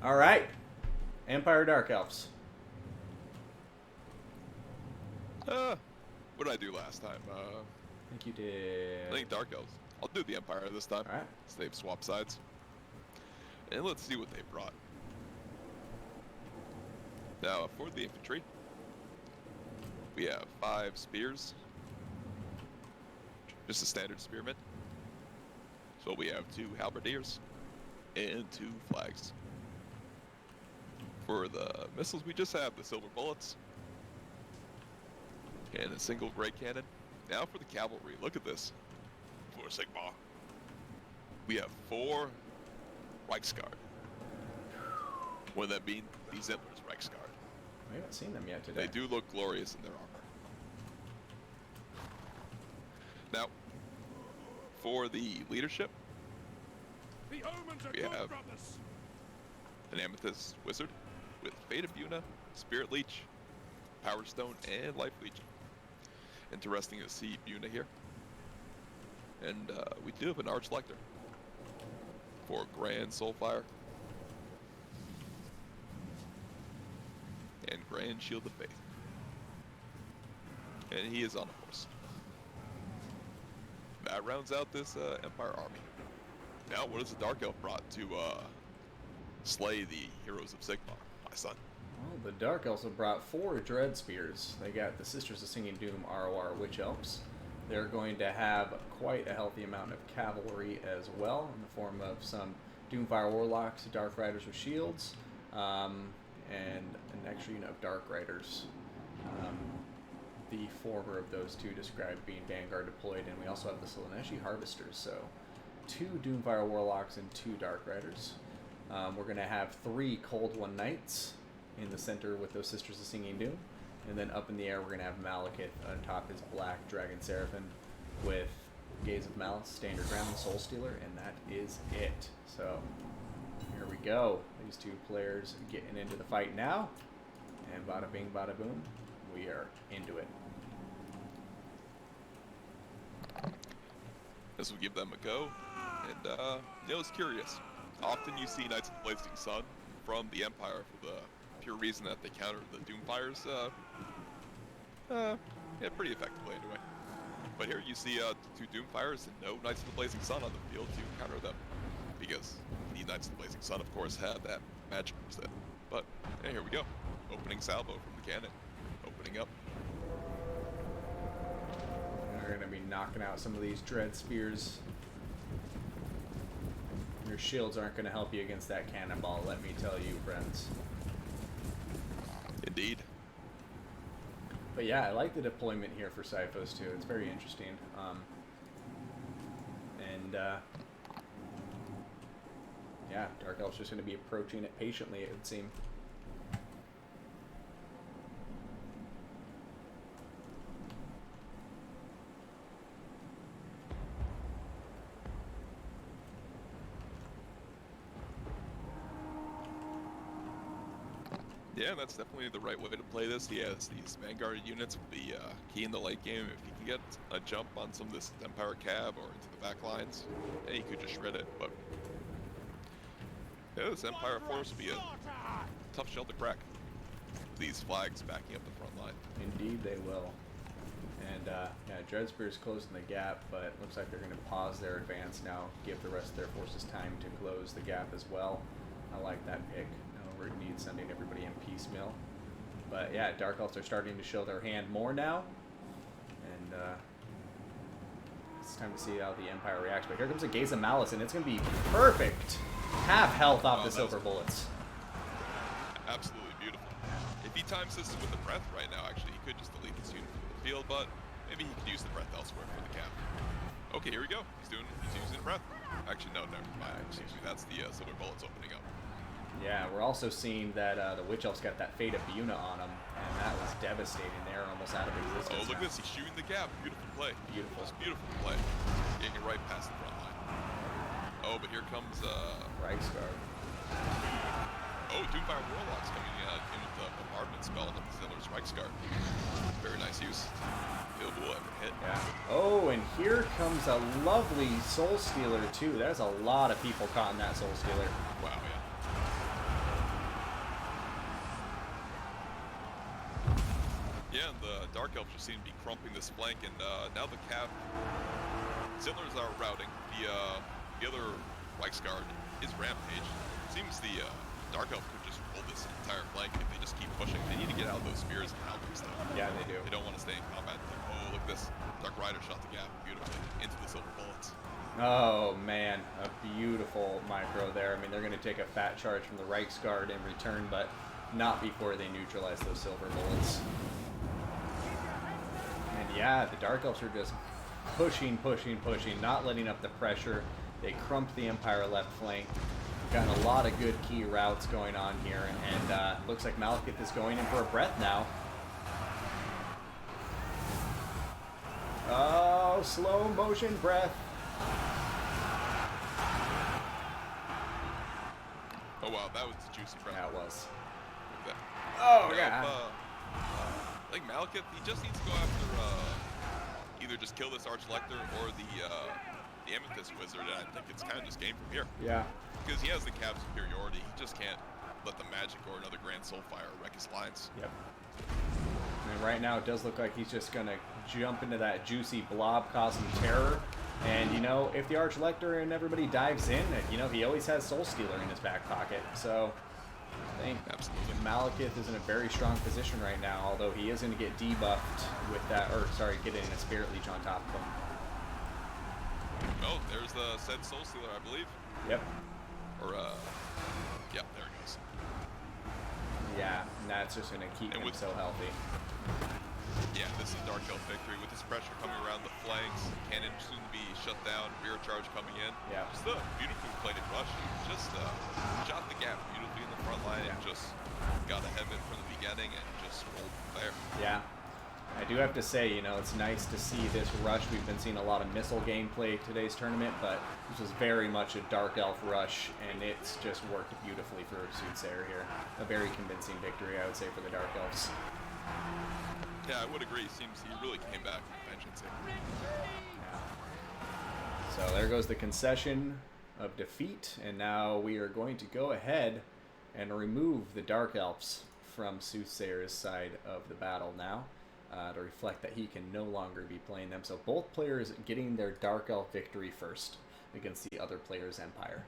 All right. Empire Dark Elves. What did I do last time? I think you did. I think Dark Elves. I'll do the Empire this time. All right. So they've swapped sides. And let's see what they brought. Now, for the infantry, we have 5 spears. Just a standard spearman. So we have 2 halberdiers and 2 flags. For the missiles, we just have the silver bullets and a single great cannon. Now for the cavalry, look at this. For Sigma, we have 4 Reichsguard. One of them being the Zentler's Reichsguard. We haven't seen them yet today. They do look glorious in their armor. Now, for the leadership, The omens are we good, have brothers. an Amethyst Wizard with Fate of Yuna, Spirit Leech, Power Stone, and Life Leech. Interesting to see Yuna here. And we do have an Arch Lector for Grand Soulfire and Grand Shield of Faith. And he is on a horse. That rounds out this Empire army. Now, what has the Dark Elf brought to slay the heroes of Sigmar, my son? Well, the Dark Elves have brought 4 Dread Spears. They got the Sisters of Singing Doom ROR Witch Elves. They're going to have quite a healthy amount of cavalry as well, in the form of some Doomfire Warlocks, Dark Riders with shields, and an extra unit of Dark Riders. The former of those 2 described being Vanguard deployed, and we also have the Slaneshi Harvesters, so 2 Doomfire Warlocks and 2 Dark Riders. We're going to have 3 Cold One Knights in the center with those Sisters of Singing Doom, and then up in the air we're going to have Malekith on top his Black Dragon Seraphim with Gaze of Malice, Standard Round, Soul Stealer, and that is it. So here we go. These 2 players getting into the fight now, and bada bing, bada boom, we are into it. This will give them a go, and you know, it's curious. Often you see Knights of the Blazing Sun from the Empire for the pure reason that they counter the Doomfires, yeah, pretty effectively anyway. But here you see 2 Doomfires and no Knights of the Blazing Sun on the field to counter them, because the Knights of the Blazing Sun, of course, have that magic set. But yeah, here we go. Opening salvo from the cannon. Opening up. We're going to be knocking out some of these Dread Spears. Your shields aren't going to help you against that cannonball, let me tell you, friends. Indeed. But yeah, I like the deployment here for Xiphos too. It's very interesting. Yeah, Dark Elf's just going to be approaching it patiently, it would seem. Yeah, that's definitely the right way to play this. He has these Vanguard units with the key in the late game. If he can get a jump on some of this Empire cab or into the back lines, yeah, he could just shred it. But yeah, this Empire force will be a tough shell to crack. These flags backing up the front line. Indeed they will. And yeah, Dreadspear's closing the gap, but it looks like they're going to pause their advance now, give the rest of their forces time to close the gap as well. I like that pick. We're indeed sending everybody in piecemeal. But yeah, Dark Elves are starting to show their hand more now. And it's time to see how the Empire reacts. But here comes a Gaze of Malice, and it's going to be perfect. Half health off the silver bullets. Absolutely beautiful. If he times this with the breath right now, actually, he could just delete this unit from the field, but maybe he could use the breath elsewhere for the cap. Okay, here we go. He's using breath. Actually, no, never mind. Excuse me, that's the silver bullets opening up. Yeah, we're also seeing that the Witch Elf's got that Fate of Yuna on him, and that was devastating. They're almost out of existence. Oh, look now. at this. He's shooting the gap. Beautiful play. Beautiful. Just beautiful play. Getting right past the front line. Oh, but here comes Reichsguard. Oh, Doomfire Warlocks coming in with the bombardment spell of the Ziller's Reichsguard. Very nice use. Field will ever hit. Yeah. Oh, and here comes a lovely Soul Stealer too. There's a lot of people caught in that Soul Stealer. Wow, yeah. hand, the Dark Elves just seem to be crumping this flank, and now the Cav Settlers are routing. The other Reichsguard is Rampage. Seems the Dark Elf could just roll this entire flank if they just keep pushing. They need to get out those spears and Halberds though. Yeah, they do. They don't want to stay in combat. Oh, look at this. Dark Rider shot the gap beautifully into the silver bullets. Oh man, a beautiful micro there. I mean, they're going to take a fat charge from the Reichsguard in return, but not before they neutralize those silver bullets. And yeah, the Dark Elves are just pushing, not letting up the pressure. They crumped the Empire left flank. Gotten a lot of good key routes going on here, and looks like Malekith is going in for a breath now. Oh, slow motion breath. Oh wow, that was a juicy breath. Yeah, it was. Look at that. Oh, yeah. I think Malekith, he just needs to go after either just kill this Archlector or the Amethyst Wizard, and I think it's kind of just game from here. Yeah. Because he has the Cav superiority, he just can't let the Magic or another Grand Soulfire wreck his lines. Yep. And right now it does look like he's just going to jump into that juicy blob causing terror. And, you know, if the Archlector and everybody dives in, you know, he always has Soul Stealer in his back pocket. So I think Absolutely. Malekith is in a very strong position right now, although he is going to get debuffed with that, or sorry, getting a Spirit Leech on top of him. Oh, there's the said Soul Stealer, I believe. Yep. Or, yeah, there it goes. Yeah, and that's just going to keep him so healthy. Yeah, this is Dark Elf victory with this pressure coming around the flanks. Cannon soon to be shut down, rear charge coming in. Yeah. Just a beautifully plated rush. Just shot the gap beautifully in the front line and just got ahead of it from the beginning and just rolled from there. Yeah. I do have to say, you know, it's nice to see this rush. We've been seeing a lot of missile gameplay today's tournament, but this was very much a Dark Elf rush, and it's just worked beautifully for Soothsayer here. A very convincing victory, I would say, for the Dark Elves. Yeah, I would agree. Seems he really came back with vengeance here. Yeah. So there goes the concession of defeat, and now we are going to go ahead and remove the Dark Elves from Soothsayer's side of the battle now. To reflect that he can no longer be playing them. So both players getting their Dark Elf victory first against the other player's Empire.